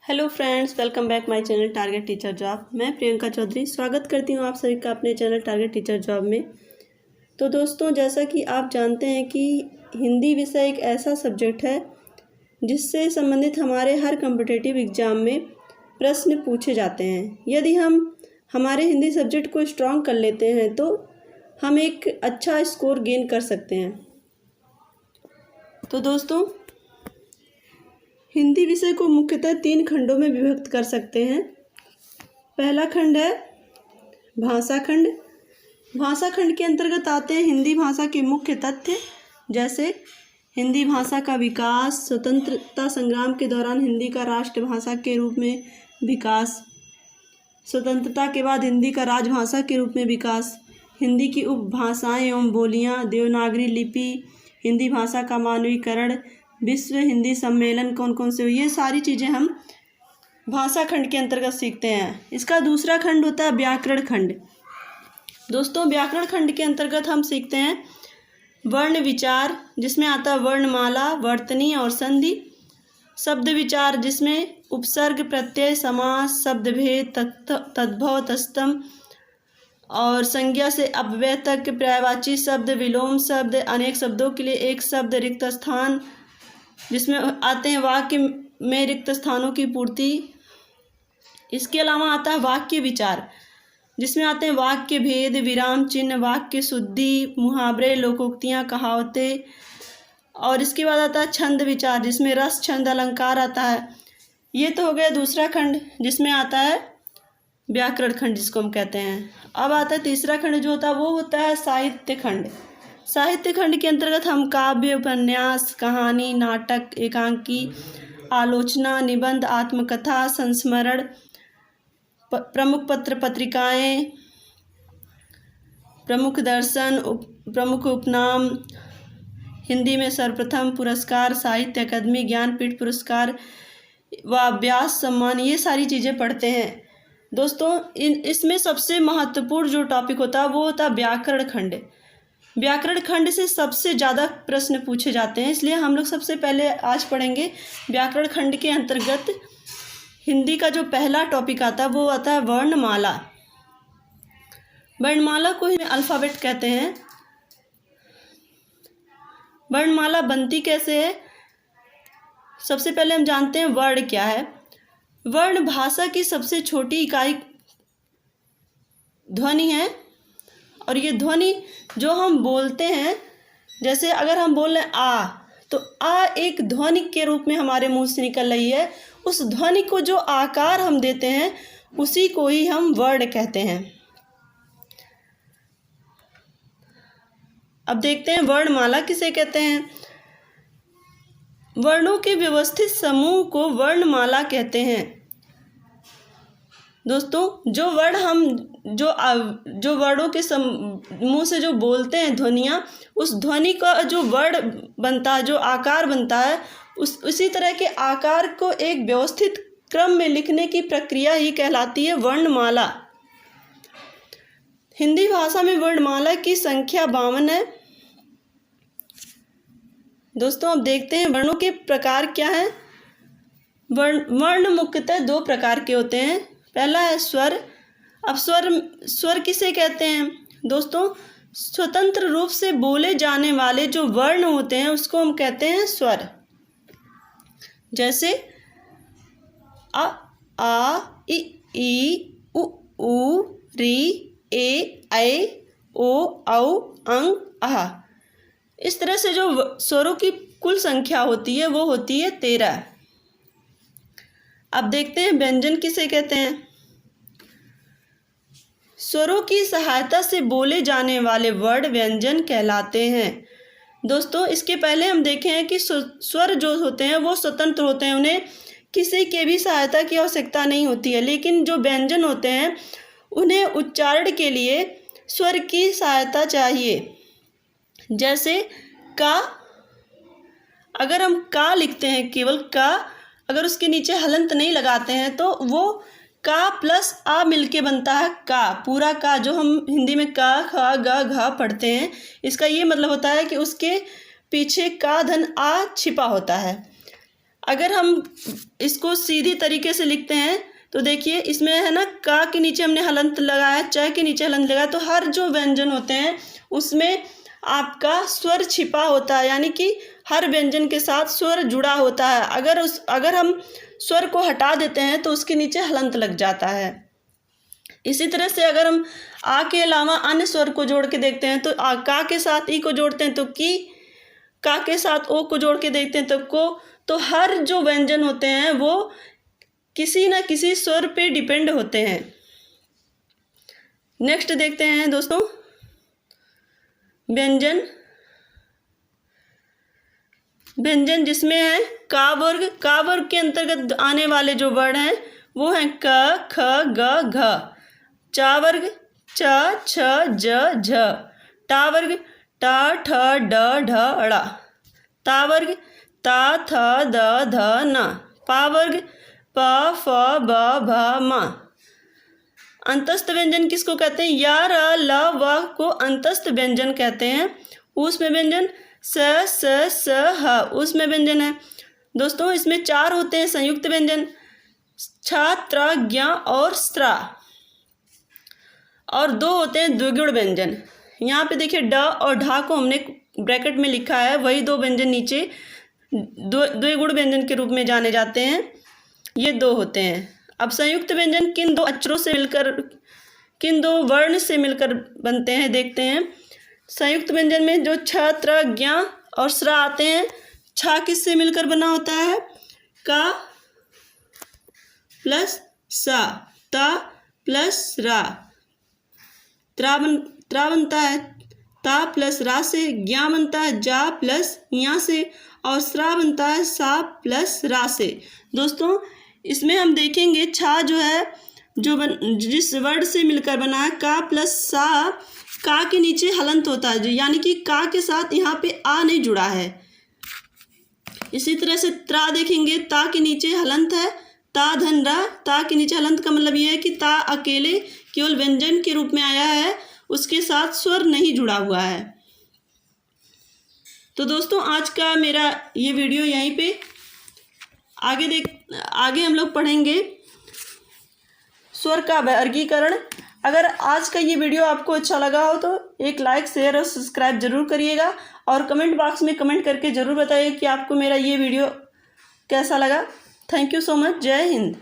Hello friends, welcome back my channel target teacher job. मैं प्रियंका चौधरी स्वागत करती हूँ आप सभी का अपने चैनल टारगेट टीचर जॉब में। तो दोस्तों, जैसा कि आप जानते हैं कि हिंदी विषय एक ऐसा सब्जेक्ट है जिससे संबंधित हमारे हर कॉम्पिटिटिव एग्ज़ाम में प्रश्न पूछे जाते हैं। यदि हम हमारे हिंदी सब्जेक्ट को स्ट्रॉन्ग कर लेते हैं तो हम एक अच्छा स्कोर गेन कर सकते हैं। तो दोस्तों, हिंदी विषय को मुख्यतः 3 खंडों में विभक्त कर सकते हैं। पहला खंड है भाषा खंड। भाषा खंड के अंतर्गत आते हैं हिंदी भाषा के मुख्य तथ्य, जैसे हिंदी भाषा का विकास, स्वतंत्रता संग्राम के दौरान हिंदी का राष्ट्रभाषा के रूप में विकास, स्वतंत्रता के बाद हिंदी का राजभाषा के रूप में विकास, हिंदी की उपभाषाएं एवं बोलियां, देवनागरी लिपि, हिंदी भाषा का मानवीकरण, विश्व हिंदी सम्मेलन कौन कौन से हुए, ये सारी चीज़ें हम भाषा खंड के अंतर्गत सीखते हैं। इसका दूसरा खंड होता है व्याकरण खंड। दोस्तों, व्याकरण खंड के अंतर्गत हम सीखते हैं वर्ण विचार, जिसमें आता है वर्णमाला, वर्तनी और संधि। शब्द विचार, जिसमें उपसर्ग, प्रत्यय, समास, शब्दभेद, तद्भव, तत्सम और संज्ञा से अव्यय तक, पर्यायवाची शब्द, विलोम शब्द, अनेक शब्दों के लिए एक शब्द, रिक्त स्थान, जिसमें आते हैं वाक्य में रिक्त स्थानों की पूर्ति। इसके अलावा आता है वाक्य विचार, जिसमें आते हैं वाक्य भेद, विराम चिन्ह, वाक्य शुद्धि, मुहावरे, लोकोक्तियाँ, कहावतें। और इसके बाद आता है छंद विचार, जिसमें रस, छंद, अलंकार आता है। ये तो हो गया दूसरा खंड, जिसमें आता है व्याकरण खंड, जिसको हम कहते हैं। अब आता है तीसरा खंड, जो होता है वो होता है साहित्य खंड। साहित्य खंड के अंतर्गत हम काव्य, उपन्यास, कहानी, नाटक, एकांकी, आलोचना, निबंध, आत्मकथा, संस्मरण, प्रमुख पत्र पत्रिकाएं, प्रमुख दर्शन, प्रमुख उपनाम, हिंदी में सर्वप्रथम पुरस्कार, साहित्य अकादमी, ज्ञानपीठ पुरस्कार व व्यास सम्मान, ये सारी चीज़ें पढ़ते हैं। दोस्तों, इसमें सबसे महत्वपूर्ण जो टॉपिक होता है वो होता है व्याकरण खंड। व्याकरण खंड से सबसे ज़्यादा प्रश्न पूछे जाते हैं, इसलिए हम लोग सबसे पहले आज पढ़ेंगे व्याकरण खंड के अंतर्गत हिंदी का जो पहला टॉपिक आता है वो आता है वर्णमाला। वर्णमाला को ही अल्फ़ाबेट कहते हैं। वर्णमाला बनती कैसे है? सबसे पहले हम जानते हैं वर्ण क्या है। वर्ण भाषा की सबसे छोटी इकाई ध्वनि है, और ये ध्वनि जो हम बोलते हैं, जैसे अगर हम बोल रहे हैं आ, तो आ एक ध्वनि के रूप में हमारे मुंह से निकल रही है। उस ध्वनि को जो आकार हम देते हैं उसी को ही हम वर्ण कहते हैं। अब देखते हैं वर्णमाला किसे कहते हैं। वर्णों के व्यवस्थित समूह को वर्णमाला कहते हैं। दोस्तों, जो वर्ण हम जो वर्णों के मुंह से जो बोलते हैं ध्वनियाँ, उस ध्वनि का जो वर्ण बनता है, जो आकार बनता है, उसी तरह के आकार को एक व्यवस्थित क्रम में लिखने की प्रक्रिया ही कहलाती है वर्णमाला। हिंदी भाषा में वर्णमाला की संख्या 52 है। दोस्तों, अब देखते हैं वर्णों के प्रकार क्या हैं। वर्ण मुख्यतः 2 प्रकार के होते हैं। पहला है स्वर। अब स्वर किसे कहते हैं? दोस्तों, स्वतंत्र रूप से बोले जाने वाले जो वर्ण होते हैं उसको हम कहते हैं स्वर। जैसे अ, आ, इ, ई, उ, ऊ, री, ए, ऐ, ओ, औ, अंग, आह। इस तरह से जो स्वरों की कुल संख्या होती है वो होती है 13। अब देखते हैं व्यंजन किसे कहते हैं। स्वरों की सहायता से बोले जाने वाले वर्ड व्यंजन कहलाते हैं। दोस्तों, इसके पहले हम देखें हैं कि स्वर जो होते हैं वो स्वतंत्र होते हैं, उन्हें किसी के भी सहायता की आवश्यकता नहीं होती है। लेकिन जो व्यंजन होते हैं उन्हें उच्चारण के लिए स्वर की सहायता चाहिए। जैसे का, अगर हम का लिखते हैं, केवल का, अगर उसके नीचे हलंत नहीं लगाते हैं तो वो का प्लस आ मिलके बनता है का। पूरा का जो हम हिंदी में का, खा, ग, घ पढ़ते हैं, इसका ये मतलब होता है कि उसके पीछे का धन आ छिपा होता है। अगर हम इसको सीधी तरीके से लिखते हैं तो देखिए इसमें है ना, का के नीचे हमने हलंत लगाया, च के नीचे हलंत लगाया, तो हर जो व्यंजन होते हैं उसमें आपका स्वर छिपा होता है, यानी कि हर व्यंजन के साथ स्वर जुड़ा होता है। अगर हम स्वर को हटा देते हैं तो उसके नीचे हलंत लग जाता है। इसी तरह से अगर हम आ के अलावा अन्य स्वर को जोड़ के देखते हैं तो का के साथ ई को जोड़ते हैं तो की, का के साथ ओ को जोड़ के देखते हैं तो को। तो हर जो व्यंजन होते हैं वो किसी न किसी स्वर पे डिपेंड होते हैं। नेक्स्ट देखते हैं दोस्तों, व्यंजन जिसमें है का वर्ग। का वर्ग के अंतर्गत आने वाले जो वर्ण हैं वो हैं क, ख, ग, घ। चा वर्ग च, छ, ज, झ। टा वर्ग ट, ठ, ड, ढ, ड़। ता वर्ग ता, थ, द, ध, न। पा वर्ग प, फ, ब, भ, म। अंतस्थ व्यंजन किसको कहते हैं? या, र, ल, व को अंतस्थ व्यंजन कहते हैं। उसमें व्यंजन स, स, ह उसमें व्यंजन है। दोस्तों इसमें 4 होते हैं संयुक्त व्यंजन, छ, त्र, ज्ञ और स्त्र, और 2 होते हैं द्विगुण व्यंजन। यहाँ पे देखिए ड और ढा को हमने ब्रैकेट में लिखा है, वही 2 व्यंजन नीचे द्विगुण व्यंजन के रूप में जाने जाते हैं, ये 2 होते हैं। अब संयुक्त व्यंजन किन 2 अक्षरों से मिलकर, किन 2 वर्ण से मिलकर बनते हैं देखते हैं। संयुक्त व्यंजन में जो छ, त्र, ज्ञ और स्र आते हैं, छ किससे मिलकर बना होता है? का प्लस सा, ता प्लस रा। त्रा बनता है ता प्लस रा से, ज्ञ बनता है जा प्लस या से, और स्रा बनता है सा प्लस रा से। दोस्तों इसमें हम देखेंगे छा जो है जिस वर्ड से मिलकर बना है का प्लस सा, का के नीचे हलंत होता है, यानी कि का के साथ यहाँ पे आ नहीं जुड़ा है। इसी तरह से त्रा देखेंगे, ता के नीचे हलंत है, ता धन रा, ता के नीचे हलंत का मतलब ये है कि ता अकेले केवल व्यंजन के रूप में आया है, उसके साथ स्वर नहीं जुड़ा हुआ है। तो दोस्तों आज का मेरा ये वीडियो यहीं पे, आगे हम लोग पढ़ेंगे स्वर का वर्गीकरण। अगर आज का ये वीडियो आपको अच्छा लगा हो तो एक लाइक, शेयर और सब्सक्राइब जरूर करिएगा, और कमेंट बॉक्स में कमेंट करके ज़रूर बताइए कि आपको मेरा ये वीडियो कैसा लगा। Thank you so much. जय हिंद।